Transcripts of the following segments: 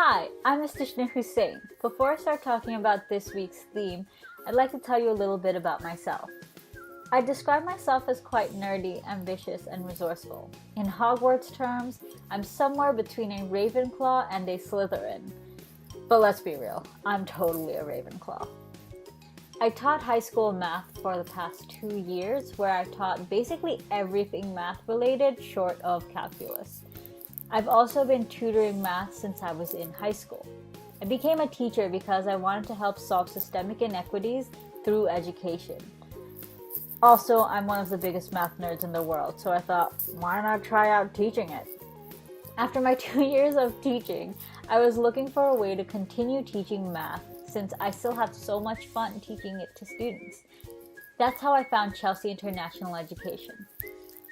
Hi, I'm ISTISHNA HUSSAIN. Before I start talking about this week's theme, I'd like to tell you a little bit about myself. I describe myself as quite nerdy, ambitious, and resourceful. In Hogwarts terms, I'm somewhere between a Ravenclaw and a Slytherin. But let's be real, I'm totally a Ravenclaw. I taught high school math for the past 2 years, where I taught basically everything math related short of calculus. I've also been tutoring math since I was in high school. I became a teacher because I wanted to help solve systemic inequities through education. Also, I'm one of the biggest math nerds in the world, so I thought, why not try out teaching it? After my 2 years of teaching, I was looking for a way to continue teaching math since I still have so much fun teaching it to students. That's how I found Chelsea International Education.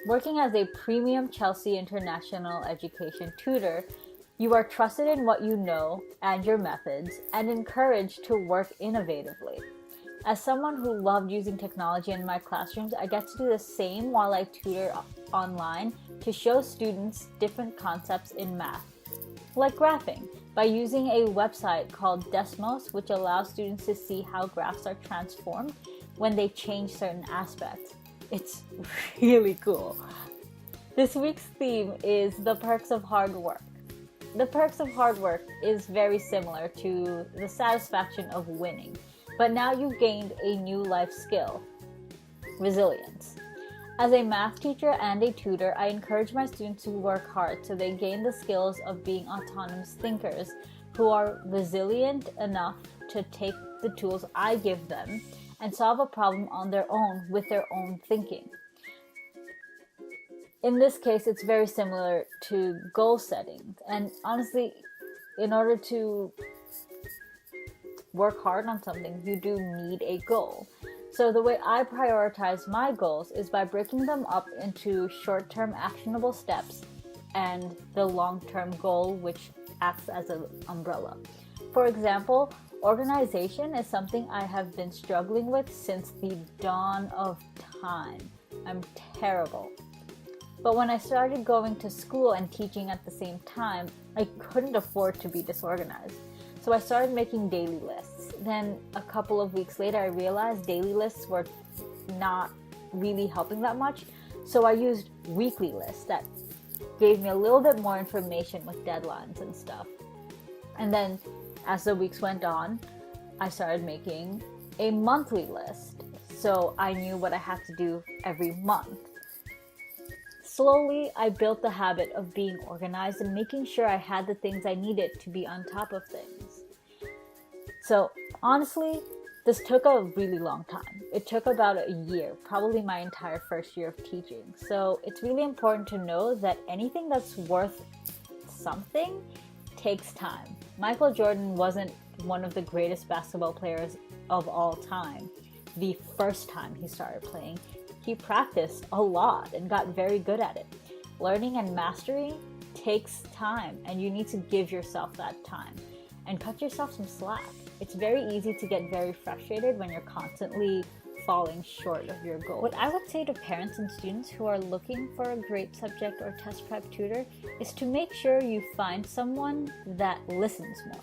Working as a premium Chelsea International Education tutor, you are trusted in what you know and your methods and encouraged to work innovatively. As someone who loved using technology in my classrooms, I get to do the same while I tutor online to show students different concepts in math, like graphing, by using a website called Desmos, which allows students to see how graphs are transformed when they change certain aspects. It's really cool. This week's theme is the perks of hard work. The perks of hard work is very similar to the satisfaction of winning, but now you've gained a new life skill: resilience. As a math teacher and a tutor, I encourage my students to work hard so they gain the skills of being autonomous thinkers who are resilient enough to take the tools I give them and solve a problem on their own with their own thinking. In this case, it's very similar to goal setting. And honestly, in order to work hard on something, you do need a goal. So the way I prioritize my goals is by breaking them up into short-term actionable steps and the long-term goal, which acts as an umbrella. For example, organization is something I have been struggling with since the dawn of time. I'm terrible. But when I started going to school and teaching at the same time, I couldn't afford to be disorganized. So I started making daily lists. Then a couple of weeks later, I realized daily lists were not really helping that much. So I used weekly lists that gave me a little bit more information with deadlines and stuff. And then as the weeks went on, I started making a monthly list, so I knew what I had to do every month. Slowly, I built the habit of being organized and making sure I had the things I needed to be on top of things. So honestly, this took a really long time. It took about a year, probably my entire first year of teaching. So it's really important to know that anything that's worth something takes time. Michael Jordan wasn't one of the greatest basketball players of all time the first time he started playing. He practiced a lot and got very good at it. Learning and mastery takes time, and you need to give yourself that time and cut yourself some slack. It's very easy to get very frustrated when you're constantly falling short of your goal. What I would say to parents and students who are looking for a great subject or test prep tutor is to make sure you find someone that listens more.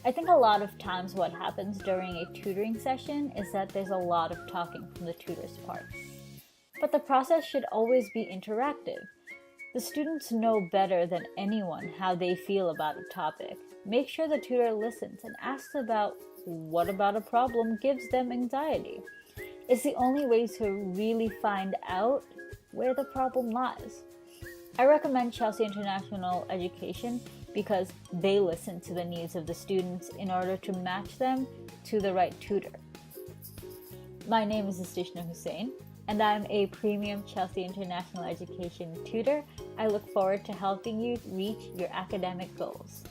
I think a lot of times what happens during a tutoring session is that there's a lot of talking from the tutor's part. But the process should always be interactive. The students know better than anyone how they feel about a topic. Make sure the tutor listens and asks about what about a problem gives them anxiety. It's the only way to really find out where the problem lies. I recommend Chelsea International Education because they listen to the needs of the students in order to match them to the right tutor. My name is ISTISHNA HUSSAIN, and I'm a premium Chelsea International Education tutor. I look forward to helping you reach your academic goals.